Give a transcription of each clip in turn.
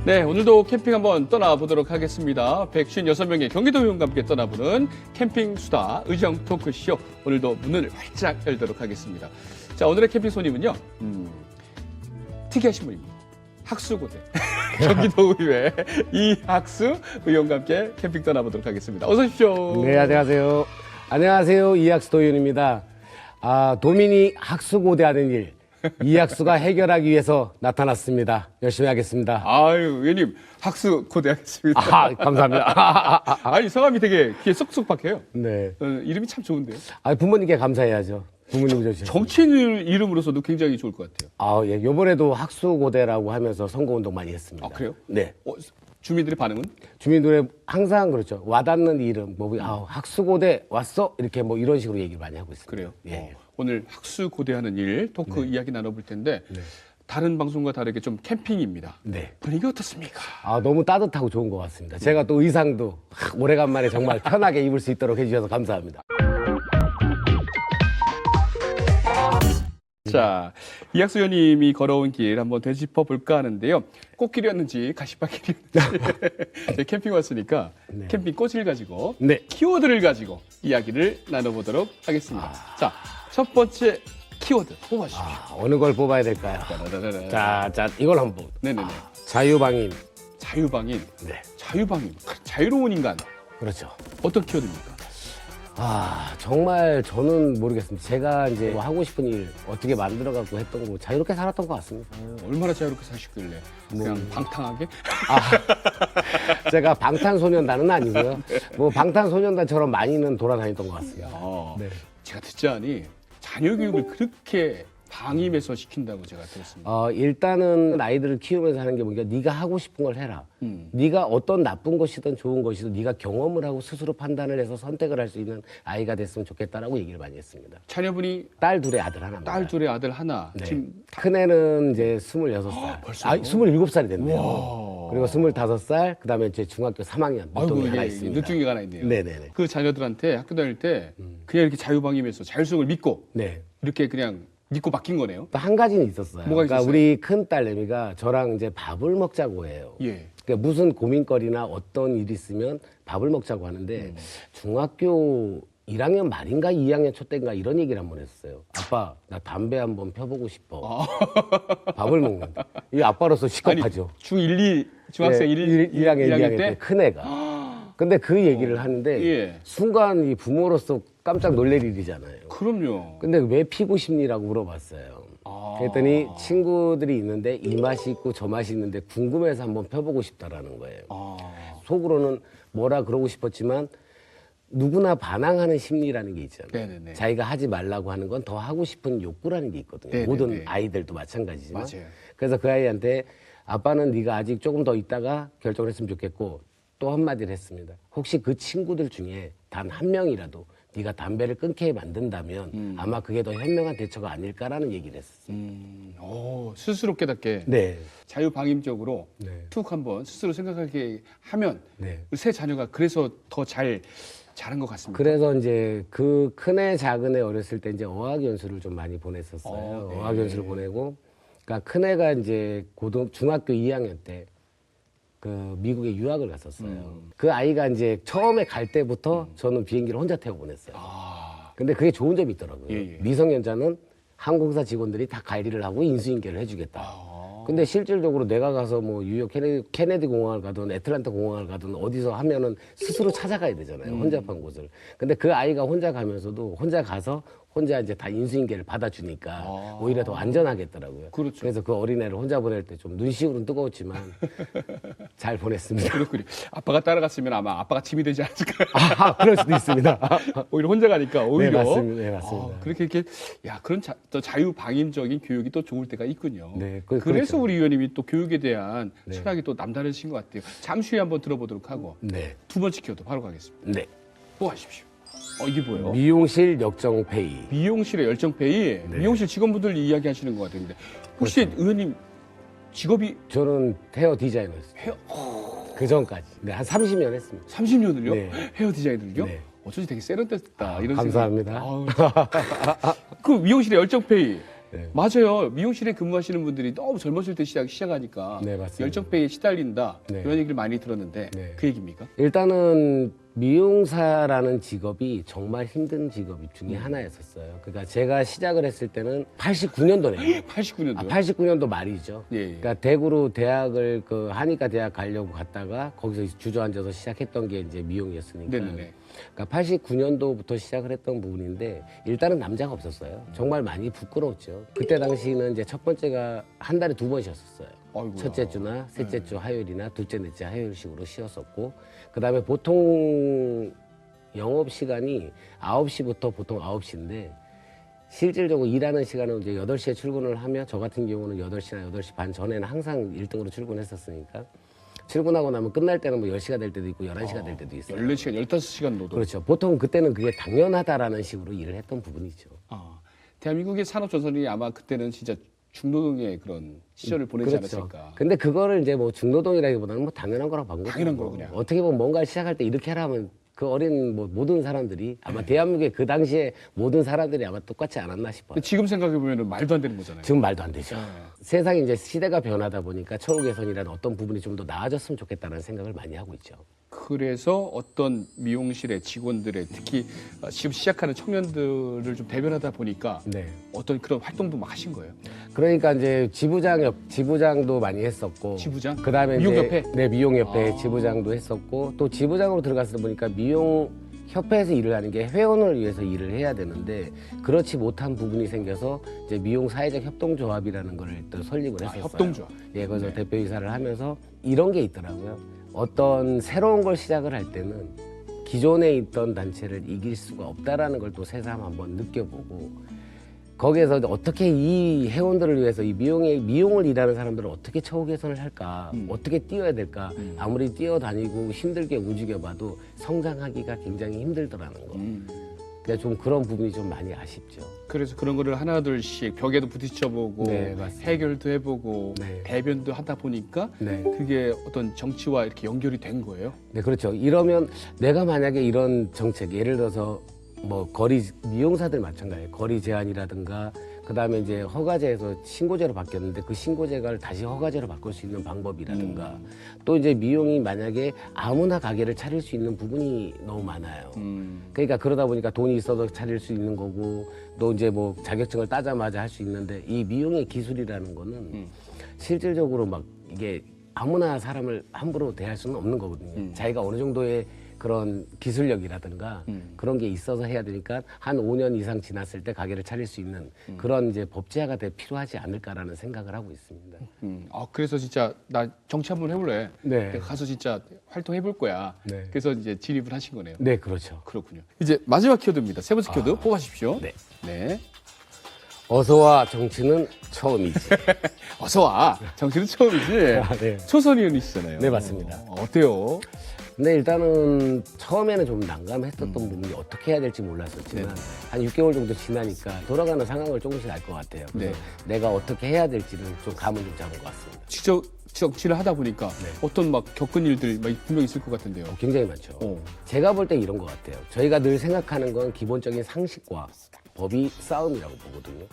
네, 오늘도 캠핑 한번 떠나보도록 하겠습니다. 156명의 경기도 회원과 함께 떠나보는 캠핑 수다 의정 토크쇼. 오늘도 문을 활짝 열도록 하겠습니다. 자, 오늘의 캠핑 손님은요, 특이하신 분입니다. 학수고대 경기도의회 이학수 의원과 함께 캠핑 떠나보도록 하겠습니다. 어서 오십시오. 네, 안녕하세요. 안녕하세요. 이학수 도의원입니다. 도민이 학수고대 하는 일, 이학수가 해결하기 위해서 나타났습니다. 열심히 하겠습니다. 아유, 의원님, 학수고대 하겠습니다. 감사합니다. 아니, 성함이 되게 귀에 쏙쏙박해요. 네. 이름이 참 좋은데요. 부모님께 감사해야죠. 부모님 좋으시죠. 정치인 이름으로서도 굉장히 좋을 것 같아요. 예. 요번에도 학수고대라고 하면서 선거운동 많이 했습니다. 아, 그래요? 네. 주민들의 반응은? 주민들의 항상 그렇죠. 와닿는 이름, 학수고대 왔어? 이렇게 이런 식으로 얘기를 많이 하고 있습니다. 그래요? 예. 오늘 학수고대하는 일 토크 이야기 나눠볼 텐데 다른 방송과 다르게 좀 캠핑입니다. 네. 분위기 어떻습니까? 너무 따뜻하고 좋은 것 같습니다. 제가 또 의상도 오래간만에 정말 편하게 입을 수 있도록 해주셔서 감사합니다. 자, 이학수 의원님이 걸어온 길 한번 되짚어 볼까 하는데요. 꽃길이었는지 가시밭길이었는지 캠핑 왔으니까 캠핑 꽃을 가지고 키워드를 가지고 이야기를 나눠보도록 하겠습니다. 자, 첫 번째 키워드 뽑아주십시오. 어느 걸 뽑아야 될까요? 자, 이걸 한번. 네네네. 자유방임. 자유방임. 네. 자유방임. 자유로운 인간. 그렇죠. 어떤 키워드입니까? 정말 저는 모르겠습니다. 제가 이제 하고 싶은 일 어떻게 만들어갖고 했던 거 자유롭게 살았던 것 같습니다. 얼마나 자유롭게 사시길래? 그냥 방탕하게? 제가 방탄소년단은 아니고요. 방탄소년단처럼 많이는 돌아다녔던 것 같습니다. 네. 제가 듣자니 자녀 교육을 그렇게 방임해서 시킨다고 제가 들었습니다. 일단은 아이들을 키우면서 하는 게 뭐냐, 네가 하고 싶은 걸 해라. 네가 어떤 나쁜 것이든 좋은 것이든 네가 경험을 하고 스스로 판단을 해서 선택을 할 수 있는 아이가 됐으면 좋겠다라고 얘기를 많이 했습니다. 자녀분이 딸 둘에 아들 하나입니다. 딸 둘에 아들 하나. 네. 지금 큰애는 이제 26살. 벌써요? 27살이 됐네요. 그리고 25살, 그 다음에 이제 중학교 3학년. 늦둥이 하나 있습니다. 늦둥이가 하나 있네요. 네네네. 그 자녀들한테 학교 다닐 때 그냥 이렇게 자유방임해서 자율성을 믿고 네. 이렇게 그냥 믿고 맡긴 거네요. 또 한 가지는 있었어요. 뭐가 그러니까 있었어요? 우리 큰 딸내미가 저랑 이제 밥을 먹자고 해요. 예. 그러니까 무슨 고민거리나 어떤 일이 있으면 밥을 먹자고 하는데 중학교 1학년 말인가 2학년 초 때인가 이런 얘기를 한번 했어요. 아빠, 나 담배 한번 펴보고 싶어. 밥을 먹는다. 이 아빠로서 시겁하죠. 중학생 네, 1학년, 2학년 때 큰 애가. 근데 그 얘기를 하는데 예. 순간 이 부모로서 깜짝 놀랄 일이잖아요. 그럼요. 근데 왜 피고 싶니라고 물어봤어요. 그랬더니 친구들이 있는데 이 맛이 있고 저 맛이 있는데 궁금해서 한번 펴보고 싶다라는 거예요. 속으로는 뭐라 그러고 싶었지만 누구나 반항하는 심리라는 게 있잖아요. 네네네. 자기가 하지 말라고 하는 건 더 하고 싶은 욕구라는 게 있거든요. 네네네. 모든 아이들도 마찬가지지만. 맞아요. 그래서 그 아이한테 아빠는 네가 아직 조금 더 있다가 결정을 했으면 좋겠고 또 한마디를 했습니다. 혹시 그 친구들 중에 단 한 명이라도 네가 담배를 끊게 만든다면 아마 그게 더 현명한 대처가 아닐까라는 얘기를 했었어요. 스스로 깨닫게 네. 자유방임적으로 네. 툭 한번 스스로 생각하게 하면 네. 새 자녀가 그래서 더 잘한 것 같습니다. 그래서 이제 그 큰애 작은애 어렸을 때 이제 어학연수를 좀 많이 보냈었어요. 네. 어학연수를 보내고, 그러니까 큰애가 이제 중학교 2학년 때 그 미국에 유학을 갔었어요. 그 아이가 이제 처음에 갈 때부터 저는 비행기를 혼자 태워 보냈어요. 근데 그게 좋은 점이 있더라고요. 예. 미성년자는 항공사 직원들이 다 관리를 하고 인수인계를 해주겠다. 근데 실질적으로 내가 가서 뭐 뉴욕 케네디 공항을 가든 애틀란타 공항을 가든 어디서 하면은 스스로 찾아가야 되잖아요. 혼잡한 곳을. 근데 그 아이가 혼자 가면서도 혼자 가서 혼자 이제 다 인수인계를 받아주니까 오히려 더 안전하겠더라고요. 그렇죠. 그래서 그 어린애를 혼자 보낼 때 좀 눈시울은 뜨거웠지만 잘 보냈습니다. 그렇군요. 아빠가 따라갔으면 아마 아빠가 짐이 되지 않았을까요? 그럴 수도 있습니다. 오히려 혼자 가니까 오히려. 네, 맞습니다. 그렇게 이렇게 그런 또 자유방임적인 교육이 또 좋을 때가 있군요. 네, 그래서 그렇죠. 우리 의원님이 또 교육에 대한 철학이 또 남다르신 것 같아요. 잠시 후에 한번 들어보도록 하고 네. 두 번째 키워드 바로 가겠습니다. 네. 뽑아주십시오. 이게 뭐예요? 미용실 역정페이. 미용실의 열정페이. 미용실 직원분들 이야기하시는 것 같은데 혹시 의원님 직업이 저는 헤어 디자이너였어요. 헤어 그 전까지. 네, 한 30년 했습니다. 30년을요? 네. 헤어 디자이너를요? 네. 어쩐지 되게 세련됐다 이런 감사합니다. 그 미용실에 열정페이 네. 맞아요. 미용실에 근무하시는 분들이 너무 젊었을 때 시작하니까 네, 맞습니다. 열정페이에 시달린다 네. 이런 얘기를 많이 들었는데 네. 그 얘기입니까? 일단은 미용사라는 직업이 정말 힘든 직업 중에 하나였었어요. 그러니까 제가 시작을 했을 때는 89년도네요. 89년도요? 89년도 말이죠. 예, 예. 그러니까 대구로 대학을 그 한의과 대학 가려고 갔다가 거기서 주저앉아서 시작했던 게 이제 미용이었으니까. 네네네. 그러니까 89년도부터 시작을 했던 부분인데 일단은 남자가 없었어요. 정말 많이 부끄러웠죠. 그때 당시는 이제 첫 번째가 한 달에 2번 쉬었었어요. 아이고야. 첫째 주나 셋째 주 화요일이나 둘째 넷째 화요일식으로 쉬었었고 그다음에 보통 영업 시간이 9시부터 보통 9시인데 실질적으로 일하는 시간은 이제 8시에 출근을 하며 저 같은 경우는 8시나 8시 반 전에는 항상 1등으로 출근했었으니까 출근하고 나면 끝날 때는 뭐 10시가 될 때도 있고 11시가 될 때도 있어요. 14시간, 15시간 노동. 그렇죠. 보통 그때는 그게 당연하다라는 식으로 일을 했던 부분이죠. 대한민국의 산업조선이 아마 그때는 진짜 중노동의 그런 시절을 보내지 그렇죠. 않았을까. 근데 그거를 이제 뭐 중노동이라기보다는 뭐 당연한 거라고 본 거죠. 당연한 거로 그냥. 어떻게 보면 뭔가를 시작할 때 이렇게 하라면 그 어린 뭐 모든 사람들이 아마 대한민국의 그 당시에 모든 사람들이 아마 똑같지 않았나 싶어요. 근데 지금 생각해 보면 말도 안 되는 거잖아요. 지금 말도 안 되죠. 세상이 이제 시대가 변하다 보니까 처우 개선이라는 어떤 부분이 좀 더 나아졌으면 좋겠다는 생각을 많이 하고 있죠. 그래서 어떤 미용실의 직원들의 특히 지금 시작하는 청년들을 좀 대변하다 보니까 네. 어떤 그런 활동도 막 하신 거예요. 그러니까 이제 지부장도 많이 했었고 지부장? 그다음에 미용협회? 이제, 네, 미용협회 지부장도 했었고 또 지부장으로 들어갔을 때 보니까 미용협회에서 일을 하는 게 회원을 위해서 일을 해야 되는데 그렇지 못한 부분이 생겨서 이제 미용 사회적 협동조합이라는 걸 또 설립을 했었어요. 협동조합. 예, 그래서 네. 대표이사를 하면서 이런 게 있더라고요. 어떤 새로운 걸 시작을 할 때는 기존에 있던 단체를 이길 수가 없다라는 걸 또 새삼 한번 느껴보고 거기에서 어떻게 이 회원들을 위해서 이 미용을 일하는 사람들을 어떻게 처우 개선을 할까, 어떻게 뛰어야 될까, 아무리 뛰어다니고 힘들게 움직여봐도 성장하기가 굉장히 힘들더라는 거. 그러니까 좀 그런 부분이 좀 많이 아쉽죠. 그래서 그런 거를 하나둘씩 벽에도 부딪혀보고 네, 맞습니다. 해결도 해보고 네. 대변도 하다 보니까 네. 그게 어떤 정치와 이렇게 연결이 된 거예요. 네, 그렇죠. 이러면 내가 만약에 이런 정책, 예를 들어서 뭐 미용사들 마찬가지예요. 거리 제한이라든가 그다음에 이제 허가제에서 신고제로 바뀌었는데 그 신고제가 다시 허가제로 바꿀 수 있는 방법이라든가 또 이제 미용이 만약에 아무나 가게를 차릴 수 있는 부분이 너무 많아요. 그러니까 그러다 보니까 돈이 있어도 차릴 수 있는 거고 또 이제 뭐 자격증을 따자마자 할 수 있는데 이 미용의 기술이라는 거는 실질적으로 막 이게 아무나 사람을 함부로 대할 수는 없는 거거든요. 자기가 어느 정도의 그런 기술력이라든가 그런 게 있어서 해야 되니까 한 5년 이상 지났을 때 가게를 차릴 수 있는 그런 이제 법제화가 필요하지 않을까라는 생각을 하고 있습니다. 그래서 진짜 나 정치 한번 해볼래. 네. 내가 가서 진짜 활동해볼 거야. 네. 그래서 이제 진입을 하신 거네요. 네, 그렇죠. 그렇군요. 이제 마지막 키워드입니다. 세 번째 키워드 뽑아주십시오. 네. 네. 어서와 정치는 처음이지. 어서 와. 정치는 처음이지. 네. 초선 의원이시잖아요. 네, 맞습니다. 어때요? 근데 일단은 처음에는 좀 난감했었던 부분이 어떻게 해야 될지 몰랐었지만 한 6개월 정도 지나니까 돌아가는 상황을 조금씩 알 것 같아요. 그래서 내가 어떻게 해야 될지를 좀 감을 좀 잡은 것 같습니다. 직접 정치를 하다 보니까 어떤 막 겪은 일들 막 분명 있을 것 같은데요. 굉장히 많죠. 제가 볼 때 이런 것 같아요. 저희가 늘 생각하는 건 기본적인 상식과 법이 싸움이라고 보거든요.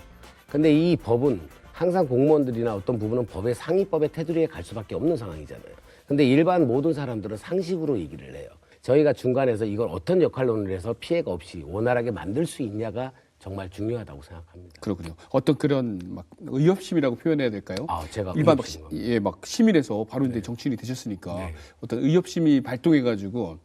근데 이 법은 항상 공무원들이나 어떤 부분은 법의 상위법의 테두리에 갈 수밖에 없는 상황이잖아요. 근데 일반 모든 사람들은 상식으로 얘기를 해요. 저희가 중간에서 이걸 어떤 역할론을 해서 피해가 없이 원활하게 만들 수 있냐가 정말 중요하다고 생각합니다. 그렇군요. 어떤 그런 막 의협심이라고 표현해야 될까요? 제가 일반 막, 의협심인 막 시민에서 바로 이제 정치인이 되셨으니까 어떤 의협심이 발동해가지고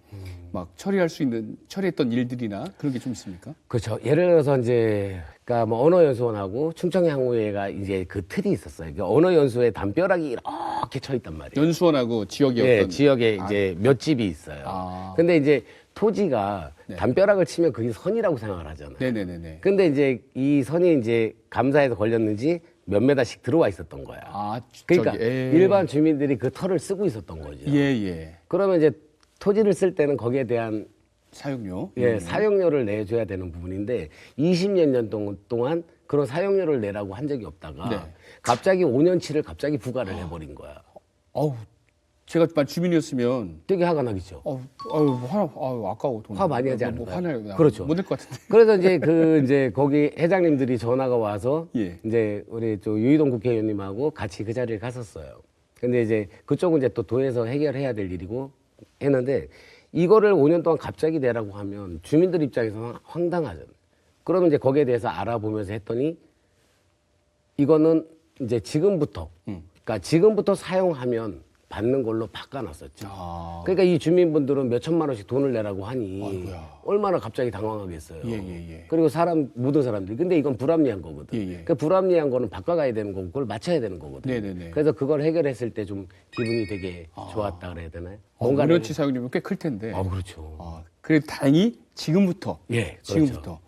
막 처리했던 일들이나 그런 게 좀 있습니까? 그렇죠. 예를 들어서 이제 그러니까 뭐 언어연수원하고 충청향후회가 이제 그 틀이 있었어요. 그 언어연수회 담벼락이 이렇게 쳐 있단 말이에요. 연수원하고 지역이 예, 어떤 지역에 이제 몇 집이 있어요. 근데 이제 토지가 담벼락을 치면 그게 선이라고 생각을 하잖아요. 네네네네. 근데 이제 이 선이 이제 감사에서 걸렸는지 몇 메다씩 들어와 있었던 거야. 그러니까 일반 주민들이 그 터를 쓰고 있었던 거죠. 예. 그러면 이제 토지를 쓸 때는 거기에 대한 사용료. 사용료를 내줘야 되는 부분인데 20년 동안 그런 사용료를 내라고 한 적이 없다가 네. 갑자기 5년치를 갑자기 부과를 해버린 거야. 어우, 제가 만 주민이었으면 되게 화가 나겠죠. 아까워 돈. 화 많이 하지 뭐 않을까요? 화나요. 그렇죠. 못낼 것 같은데. 그래서 이제 거기 회장님들이 전화가 와서 예. 이제 우리 저 유희동 국회의원님하고 같이 그 자리에 갔었어요. 근데 이제 그쪽은 이제 또 도에서 해결해야 될 일이고 했는데 이거를 5년 동안 갑자기 내라고 하면 주민들 입장에서는 황당하잖아요. 그러면 이제 거기에 대해서 알아보면서 했더니 이거는 이제 지금부터 그러니까 지금부터 사용하면 받는 걸로 바꿔놨었죠. 아. 그러니까 이 주민분들은 몇 천만 원씩 돈을 내라고 하니 아이고야. 얼마나 갑자기 당황하겠어요. 예. 그리고 모든 사람들이. 근데 이건 불합리한 거거든. 예. 그 불합리한 거는 바꿔가야 되는 거고 그걸 맞춰야 되는 거거든. 네네네. 그래서 그걸 해결했을 때 좀 기분이 되게 좋았다 그래야 되나요? 뭔가 5년치 사용료면 꽤 클 텐데. 그렇죠. 그래도 다행히 지금부터. 예, 그렇죠. 지금부터.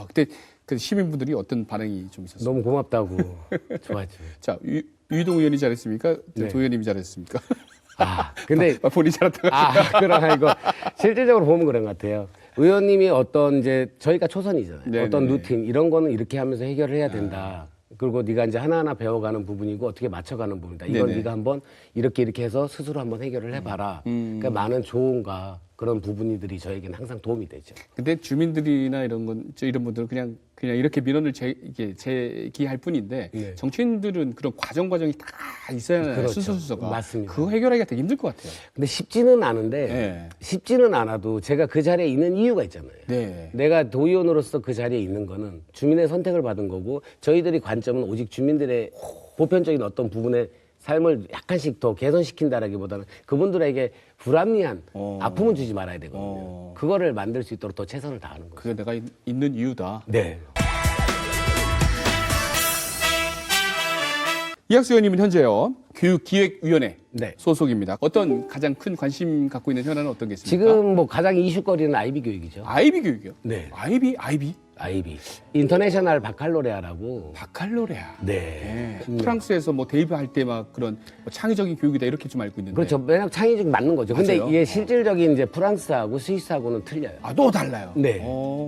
그때 그 시민분들이 어떤 반응이 좀 있었어요? 너무 고맙다고 좋았죠. 자, 유동 의원이 잘했습니까? 네. 도 의원님이 잘했습니까? 근데 본인이 잘했다고. 그러나 이거 실질적으로 보면 그런 것 같아요. 의원님이 어떤 이제 저희가 초선이잖아요. 네네네. 어떤 루틴 이런 거는 이렇게 하면서 해결을 해야 된다. 그리고 네가 이제 하나하나 배워가는 부분이고 어떻게 맞춰가는 부분이다. 이건 네네. 네가 한번 이렇게 해서 스스로 한번 해결을 해봐라. 그러니까 많은 조언과 그런 부분들이 저에게는 항상 도움이 되죠. 근데 주민들이나 이런 분들은 그냥 이렇게 민원을 제기할 뿐인데 네. 정치인들은 그런 과정이 다 있어야 하잖아요. 그렇죠. 순서가. 맞습니다. 그거 해결하기가 되게 힘들 것 같아요. 근데 쉽지는 않은데 네. 쉽지는 않아도 제가 그 자리에 있는 이유가 있잖아요. 네. 내가 도의원으로서 그 자리에 있는 거는 주민의 선택을 받은 거고 저희들이 관점은 오직 주민들의 보편적인 어떤 부분의 삶을 약간씩 더 개선시킨다라기보다는 그분들에게 불합리한 아픔은 주지 말아야 되거든요. 그거를 만들 수 있도록 더 최선을 다하는 거죠. 그게 내가 있는 이유다. 네. 이학수 의원님은 현재요 교육기획위원회 네. 소속입니다. 어떤 가장 큰 관심 갖고 있는 현안은 어떤 게 있습니까? 지금 뭐 가장 이슈거리는 아이비 교육이죠. 아이비 교육이요. 네. 아이비. 인터내셔널 바칼로레아라고. 바칼로레아. 네. 프랑스에서 뭐 데뷔할 때 막 그런 뭐 창의적인 교육이다 이렇게 좀 알고 있는데. 그렇죠. 왜냐면 창의적 맞는 거죠. 근데 맞아요. 이게 실질적인 이제 프랑스하고 스위스하고는 틀려요. 또 달라요. 네.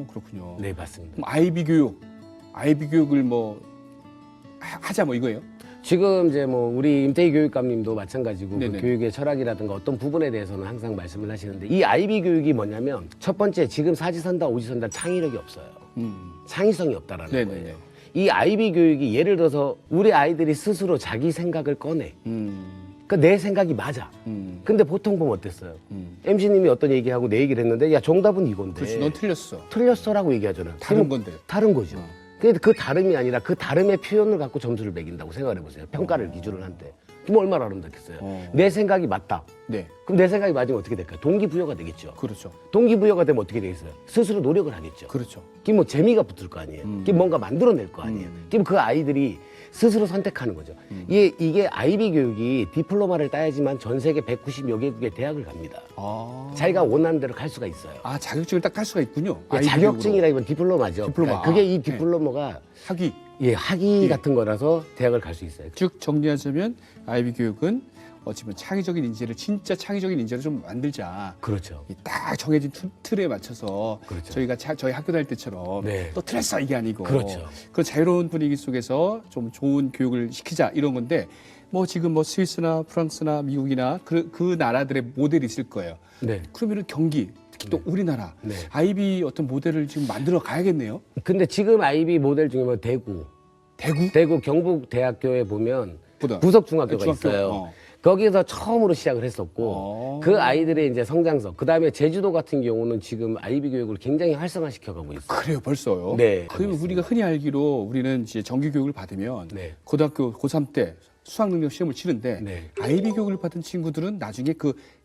그렇군요. 네, 맞습니다. 그럼 아이비 교육을 뭐 하자 뭐 이거예요? 지금 이제 뭐 우리 임태희 교육감님도 마찬가지고 그 네네. 교육의 철학이라든가 어떤 부분에 대해서는 항상 말씀을 하시는데 이 아이비 교육이 뭐냐면 첫 번째 지금 사지선다 오지선다 창의력이 없어요. 창의성이 없다라는 네네네. 거예요. 이 아이비 교육이 예를 들어서 우리 아이들이 스스로 자기 생각을 꺼내. 그러니까 내 생각이 맞아. 근데 보통 보면 어땠어요? MC님이 어떤 얘기하고 내 얘기를 했는데 야 정답은 이건데. 그렇지, 넌 틀렸어. 틀렸어라고 얘기하잖아요. 다른 그럼 건데. 다른 거죠. 근데 그 다름이 아니라 그 다름의 표현을 갖고 점수를 매긴다고 생각을 해보세요. 평가를 기준을 한대. 그럼 얼마나 아름답겠어요. 내 생각이 맞다. 네, 그럼 내 생각이 맞으면 어떻게 될까요? 동기부여가 되겠죠. 그렇죠. 동기부여가 되면 어떻게 되겠어요? 스스로 노력을 하겠죠. 그렇죠. 그게 뭐 재미가 붙을 거 아니에요. 그게 뭔가 만들어낼 거 아니에요. 그럼 그 아이들이 스스로 선택하는 거죠. 이게 아이비 교육이 디플로마를 따야지만 전 세계 190여 개국의 대학을 갑니다. 자기가 원하는 대로 갈 수가 있어요. 자격증을 딱 딸 수가 있군요. 자격증이라기보다 디플로마죠. 디플로마. 그러니까 그게 이 디플로마가 학위. 학위 같은 거라서 대학을 갈 수 있어요. 즉 정리하자면 아이비 교육은 어찌보면 창의적인 인재를 진짜 창의적인 인재를 좀 만들자. 그렇죠. 딱 정해진 틀에 맞춰서 그렇죠. 저희가 저희 학교 다닐 때처럼 네. 또 틀렸어 이게 아니고 그렇죠. 그런 자유로운 분위기 속에서 좀 좋은 교육을 시키자 이런 건데 뭐 지금 뭐 스위스나 프랑스나 미국이나 그 나라들의 모델이 있을 거예요. 네. 그러면은 경기 특히 또 우리나라 네. 아이비 어떤 모델을 지금 만들어 가야겠네요. 근데 지금 아이비 모델 중에 뭐 대구 경북대학교에 보면 보다. 부석중학교가 중학교, 있어요. 거기서 처음으로 시작을 했었고 그 아이들의 이제 성장석 그다음에 제주도 같은 경우는 지금 아이비 교육을 굉장히 활성화시켜가고 있어요. 그래요, 벌써요. 네, 그러면 우리가 흔히 알기로 우리는 이제 정규 교육을 받으면 네. 고등학교 고3 때 수학 능력 시험을 치는데 네. 아이비 교육을 받은 친구들은 나중에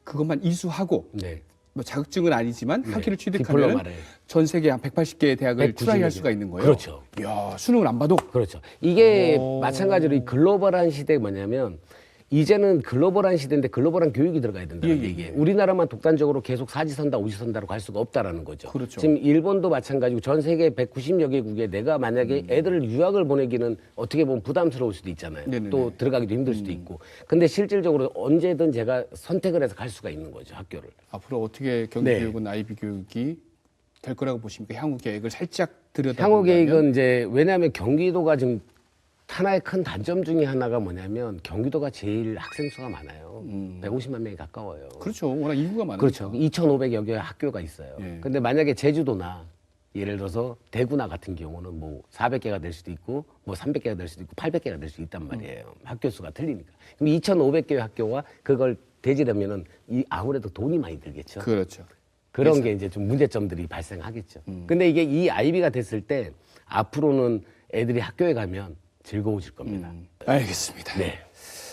그것만 이수하고 네. 뭐 자격증은 아니지만 학위를 취득하면 디플로마를. 전 세계 한 180개의 대학을 190 트라이할 수가 있는 거예요. 그렇죠. 이야, 수능을 안 봐도 그렇죠. 이게 마찬가지로 이 글로벌한 시대가 뭐냐면 이제는 글로벌한 시대인데 글로벌한 교육이 들어가야 된다는 얘기예요. 우리나라만 독단적으로 계속 사지선다 오지선다로 갈 수가 없다라는 거죠. 그렇죠. 지금 일본도 마찬가지고 전 세계 190여 개국에 내가 만약에 애들을 유학을 보내기는 어떻게 보면 부담스러울 수도 있잖아요. 네네네. 또 들어가기도 힘들 수도 있고. 근데 실질적으로 언제든 제가 선택을 해서 갈 수가 있는 거죠, 학교를. 앞으로 어떻게 경기 네. 교육은 아이비 교육이 될 거라고 보십니까? 향후 계획을 살짝 들여다본다면. 향후 계획은 이제 왜냐하면 경기도가 지금 하나의 큰 단점 중에 하나가 뭐냐면 경기도가 제일 학생 수가 많아요. 150만 명이 가까워요. 그렇죠. 워낙 인구가 많아요. 그렇죠. 2,500여 개의 학교가 있어요. 예. 근데 만약에 제주도나 예를 들어서 대구나 같은 경우는 뭐 400개가 될 수도 있고 뭐 300개가 될 수도 있고 800개가 될 수 있단 말이에요. 학교 수가 틀리니까. 그럼 2,500개의 학교와 그걸 대지려면은 아무래도 돈이 많이 들겠죠. 그렇죠. 그런 게 이제 좀 문제점들이 발생하겠죠. 근데 이게 이 아이비가 됐을 때 앞으로는 애들이 학교에 가면 즐거워질 겁니다. 알겠습니다. 네.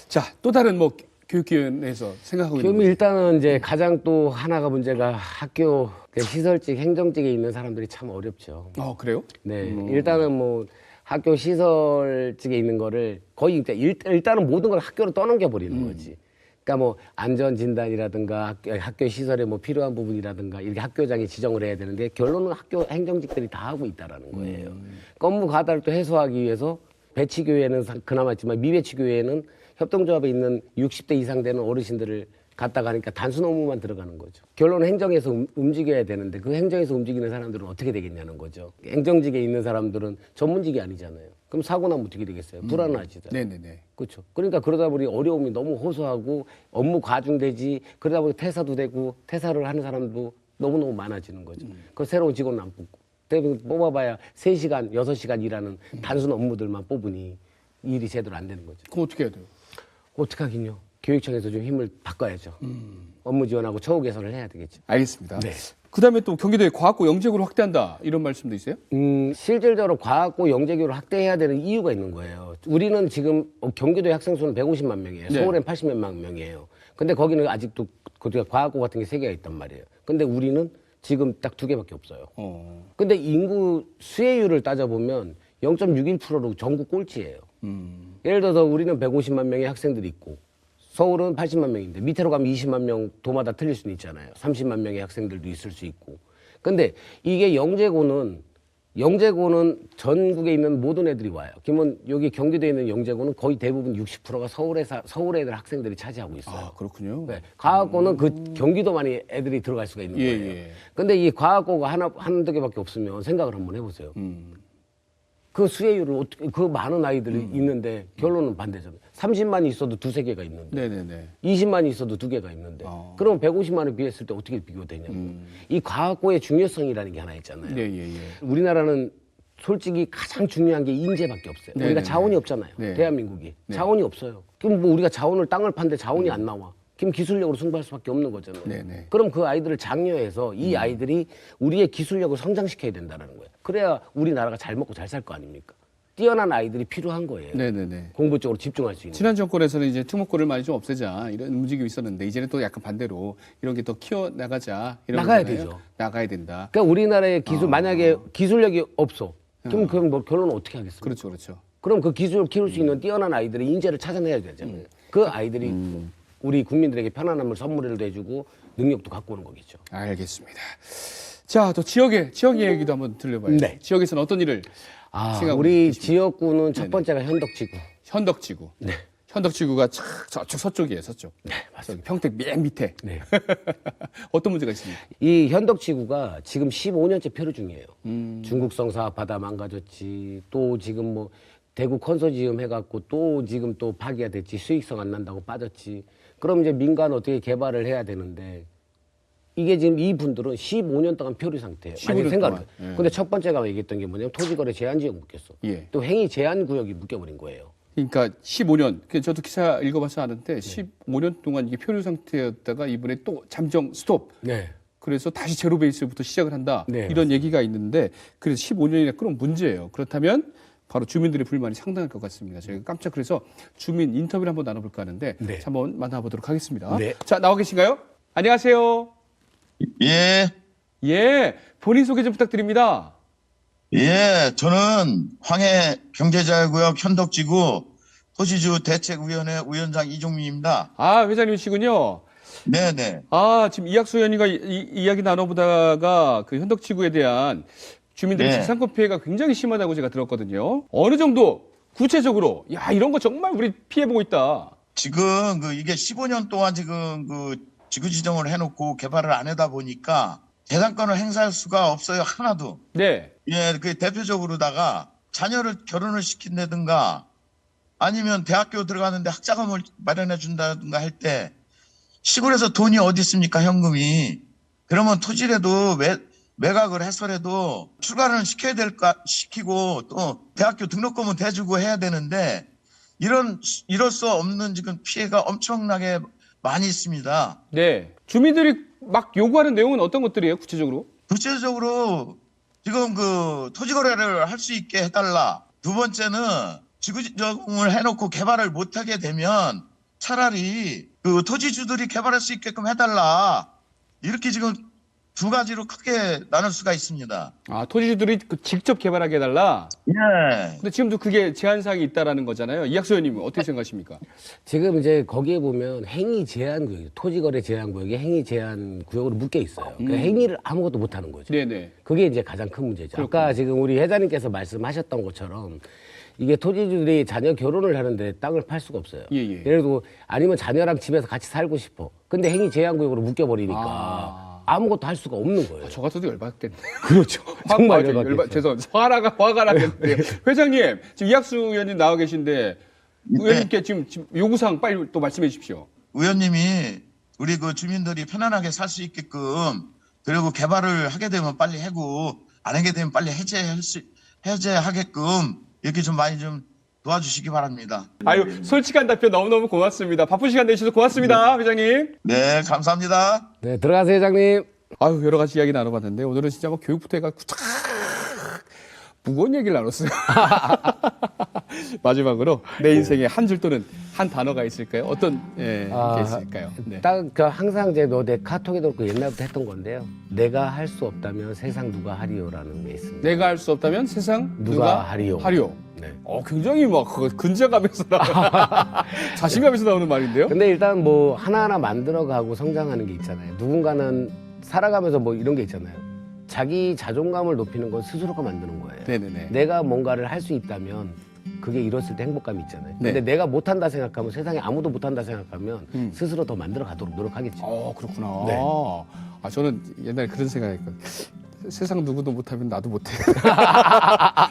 자, 또 다른 뭐 교육위원회에서 생각하고 있는 그럼 거죠? 일단은 이제 가장 또 하나가 문제가 학교 시설직, 행정직에 있는 사람들이 참 어렵죠. 그래요? 네. 일단은 뭐 학교 시설직에 있는 거를 거의 이제 일단은 모든 걸 학교로 떠넘겨 버리는 거지. 그러니까 뭐 안전 진단이라든가 학교 시설에 뭐 필요한 부분이라든가 이렇게 학교장이 지정을 해야 되는데 결론은 학교 행정직들이 다 하고 있다라는 거예요. 건무 과다를 또 해소하기 위해서 배치 교회는 그나마 있지만 미배치 교회는 협동조합에 있는 60대 이상 되는 어르신들을 갖다 가니까 단순 업무만 들어가는 거죠. 결론은 행정에서 움직여야 되는데 그 행정에서 움직이는 사람들은 어떻게 되겠냐는 거죠. 행정직에 있는 사람들은 전문직이 아니잖아요. 그럼 사고 나면 어떻게 되겠어요? 불안하시죠. 네네네. 그렇죠. 그러니까 그러다 보니 어려움이 너무 호소하고 업무 과중되지 그러다 보니 퇴사도 되고 퇴사를 하는 사람도 너무너무 많아지는 거죠. 그 새로운 직원은 안 뽑고. 대부분 뽑아봐야 3시간, 6시간 일하는 단순 업무들만 뽑으니 일이 제대로 안 되는 거죠. 그럼 어떻게 해야 돼요? 어떻게 하긴요. 교육청에서 좀 힘을 바꿔야죠. 업무 지원하고 처우 개선을 해야 되겠죠. 알겠습니다. 네. 그다음에 또 경기도의 과학고 영재고를 확대한다 이런 말씀도 있어요? 실질적으로 과학고 영재교를 확대해야 되는 이유가 있는 거예요. 우리는 지금 경기도의 학생 수는 150만 명이에요. 네. 서울엔 80만 명이에요. 근데 거기는 아직도 과학고 같은 게 3개가 있단 말이에요. 근데 우리는 지금 딱 2개밖에 없어요. 근데 인구 수혜율을 따져보면 0.61%로 전국 꼴찌예요. 예를 들어서 우리는 150만 명의 학생들이 있고 서울은 80만 명인데 밑으로 가면 20만 명 도마다 틀릴 수는 있잖아요. 30만 명의 학생들도 있을 수 있고. 근데 이게 영재고는 전국에 있는 모든 애들이 와요. 그러면 여기 경기도에 있는 영재고는 거의 대부분 60%가 서울에 애들 학생들이 차지하고 있어요. 아, 그렇군요. 네. 과학고는 그 경기도만이 애들이 들어갈 수가 있는 예, 거예요. 예. 근데 이 과학고가 한두 개밖에 없으면 생각을 한번 해보세요. 그 수혜율을 어떻게, 그 많은 아이들이 있는데 결론은 반대잖아요. 30만이 있어도 2-3개가 있는데. 네네네. 20만이 있어도 2개가 있는데. 그럼 150만을 비했을 때 어떻게 비교되냐고. 이 과학고의 중요성이라는 게 하나 있잖아요. 네, 예, 예. 우리나라는 솔직히 가장 중요한 게 인재밖에 없어요. 네네네. 우리가 자원이 없잖아요. 네. 대한민국이. 네. 자원이 없어요. 그럼 뭐 우리가 자원을 땅을 파는데 자원이 안 나와. 그럼 기술력으로 승부할 수밖에 없는 거잖아요. 네네. 그럼 그 아이들을 장려해서 이 아이들이 우리의 기술력을 성장시켜야 된다는 거예요. 그래야 우리나라가 잘 먹고 잘 살 거 아닙니까? 뛰어난 아이들이 필요한 거예요. 네네네. 공부 쪽으로 집중할 수 있는. 지난 정권에서는 이제 특목고를 많이 좀 없애자 이런 움직임이 있었는데 이제는 또 약간 반대로 이런 게 더 키워 나가자 이런 나가야 거잖아요. 되죠. 나가야 된다. 그러니까 우리나라의 만약에 기술력이 없어. 그럼 뭐 결론은 어떻게 하겠습니까? 그렇죠, 그렇죠. 그럼 그 기술을 키울 수 있는 뛰어난 아이들의 인재를 찾아내야 되잖아요. 그 아이들이 우리 국민들에게 편안함을 선물을 해주고 능력도 갖고 오는 거겠죠. 알겠습니다. 자, 또 지역 얘기도 한번 들려봐요. 네. 지역에서는 어떤 일을 생각하고 우리 계십니까? 지역구는 첫 번째가 현덕지구. 현덕지구. 네. 현덕지구가 저쪽 서쪽이에요, 서쪽. 네, 맞습니다. 평택 맨 밑에. 네. 어떤 문제가 있습니까? 이 현덕지구가 지금 15년째 표류 중이에요. 중국성 사업하다 망가졌지. 또 지금 뭐 대구 컨소지엄 해갖고 또 지금 또 파기가 됐지. 수익성 안 난다고 빠졌지. 그럼 이제 민간 어떻게 개발을 해야 되는데 이게 지금 이분들은 15년 동안 표류 상태예요. 15년 생각을. 동안. 예. 근데 첫 번째가 얘기했던 게 뭐냐면 토지거래 제한지역 묶였어. 예. 또 행위 제한 구역이 묶여버린 거예요. 그러니까 15년, 저도 기사 읽어봐서 아는데 15년 동안 이게 표류 상태였다가 이번에 또 잠정 스톱. 네. 그래서 다시 제로 베이스부터 시작을 한다. 네, 이런 얘기가 있는데 그래서 15년이나 그런 문제예요. 그렇다면 바로 주민들의 불만이 상당할 것 같습니다. 저희가 깜짝 그래서 주민 인터뷰를 한번 나눠볼까 하는데 네. 자, 한번 만나보도록 하겠습니다. 네. 자, 나와 계신가요? 안녕하세요. 예, 예, 본인 소개 좀 부탁드립니다. 예, 저는 황해 경제자유구역 현덕지구 토지주 대책위원회 위원장 이종민입니다. 아, 회장님이시군요. 네네. 아, 지금 이학수 의원님과 이야기 나눠보다가 그 현덕지구에 대한 주민들의 네. 재산권 피해가 굉장히 심하다고 제가 들었거든요. 어느 정도 구체적으로 야, 이런 거 정말 우리 피해보고 있다. 지금 이게 15년 동안 지금 지구 지정을 해놓고 개발을 안 하다 보니까 재산권을 행사할 수가 없어요. 하나도. 네. 예, 그 대표적으로다가 자녀를 결혼을 시킨다든가 아니면 대학교 들어가는데 학자금을 마련해 준다든가 할 때 시골에서 돈이 어디 있습니까? 현금이. 그러면 토지라도 매각을 해서라도 출가를 시켜야 될까 시키고 또 대학교 등록금은 대주고 해야 되는데 이럴 수 없는 지금 피해가 엄청나게 많이 있습니다. 네. 주민들이 막 요구하는 내용은 어떤 것들이에요, 구체적으로? 구체적으로 지금 그 토지 거래를 할 수 있게 해달라. 두 번째는 지구적응을 해놓고 개발을 못하게 되면 차라리 그 토지주들이 개발할 수 있게끔 해달라. 이렇게 지금 두 가지로 크게 나눌 수가 있습니다. 아, 토지주들이 직접 개발하게 해달라? 예. 근데 지금도 그게 제한사항이 있다라는 거잖아요. 이학수 의원님은 어떻게 생각하십니까? 지금 이제 거기에 보면 행위 제한 구역, 토지거래 제한 구역이 행위 제한 구역으로 묶여 있어요. 그러니까 행위를 아무것도 못 하는 거죠. 네네. 그게 이제 가장 큰 문제죠. 그렇군요. 아까 지금 우리 회장님께서 말씀하셨던 것처럼 이게 토지주들이 자녀 결혼을 하는데 땅을 팔 수가 없어요. 예. 예를 들어 아니면 자녀랑 집에서 같이 살고 싶어. 근데 행위 제한 구역으로 묶여버리니까 아무것도 할 수가 없는 거예요. 저 같아도 열받겠네. 그렇죠. 정말 열받겠죠. 죄송합니다. 화가 나겠는데요. 회장님, 지금 이학수 의원님 나와 계신데 의원님께 지금 요구사항 빨리 또 말씀해 주십시오. 의원님이 우리 그 주민들이 편안하게 살 수 있게끔 그리고 개발을 하게 되면 빨리 하고 안 하게 되면 빨리 해제하게끔 이렇게 좀 많이 좀 도와주시기 바랍니다. 아유, 솔직한 답변 너무너무 고맙습니다. 바쁜 시간 내주셔서 고맙습니다, 회장님. 네, 감사합니다. 네, 들어가세요, 회장님. 아유, 여러 가지 이야기 나눠봤는데 오늘은 진짜 뭐 교육부터 해가지고 무거운 얘기를 나눴어요. 마지막으로 내 인생에 한 줄 또는 한 단어가 있을까요? 어떤 게 있을까요? 네. 딱 그 항상 내 카톡에도 그렇고 옛날부터 했던 건데요. 내가 할 수 없다면 세상 누가 하리요라는 게 있습니다. 내가 할 수 없다면 세상 누가 하리요. 네. 근장히 막 근자감에서 자신감에서 나오는 말인데요. 근데 일단 뭐 하나하나 만들어가고 성장하는 게 있잖아요. 누군가는 살아가면서 뭐 이런 게 있잖아요. 자기 자존감을 높이는 건 스스로가 만드는 거예요. 네네네. 내가 뭔가를 할 수 있다면 그게 이뤘을 때 행복감이 있잖아요. 네. 근데 내가 못한다 생각하면 세상에 아무도 못한다 생각하면 스스로 더 만들어 가도록 노력하겠죠. 그렇구나. 네. 저는 옛날에 그런 생각했거든요. 세상 누구도 못하면 나도 못해.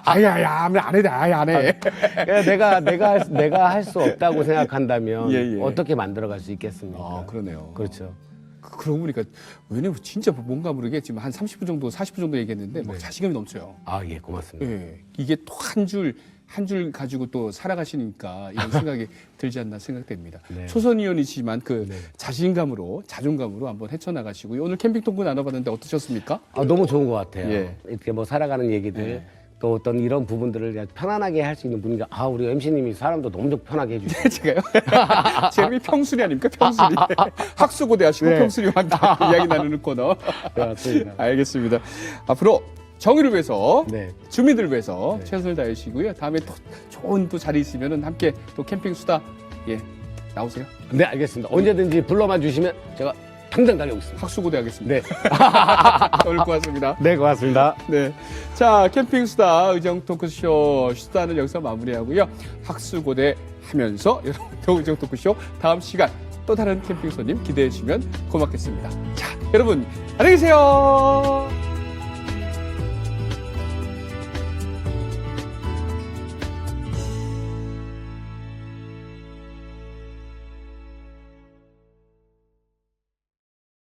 아야, 안 해. 그러니까 내가 할 수 없다고 생각한다면 예. 어떻게 만들어갈 수 있겠습니까? 그러네요. 그렇죠. 그러고 보니까 왜냐면 진짜 뭔가 모르게 지금 한 30분 정도, 40분 정도 얘기했는데 막 자신감이 넘쳐요. 예, 고맙습니다. 예, 이게 또 한 줄 가지고 또 살아가시니까 이런 생각이 들지 않나 생각됩니다. 네. 초선 의원이지만 그 자신감으로, 자존감으로 한번 헤쳐나가시고요. 오늘 캠핑 통구 나눠봤는데 어떠셨습니까? 너무 좋은 것 같아요. 예. 이렇게 뭐 살아가는 얘기들 또 어떤 이런 부분들을 그냥 편안하게 할 수 있는 분위기가 우리 MC님이 사람도 너무 편하게 해주시고 제가요? 제 이름이 평순이 아닙니까? 평순이. 학수고대 하시고 평순이와 함께 이야기 나누는 코너. 맞습니다. 알겠습니다. 앞으로 정의를 위해서, 네. 주민들을 위해서 최선을 다하시고요. 다음에 또 좋은 또 자리 있으면 함께 또 캠핑 수다 나오세요. 네, 알겠습니다. 언제든지 불러만 주시면 제가 당장 달려오겠습니다. 학수고대 하겠습니다. 네. 오늘 고맙습니다. 네, 고맙습니다. 네. 자, 캠핑 수다 의정 토크쇼 수다는 여기서 마무리하고요. 학수고대 하면서 여러분도 의정 토크쇼 다음 시간 또 다른 캠핑 손님 기대해 주시면 고맙겠습니다. 자, 여러분 안녕히 계세요.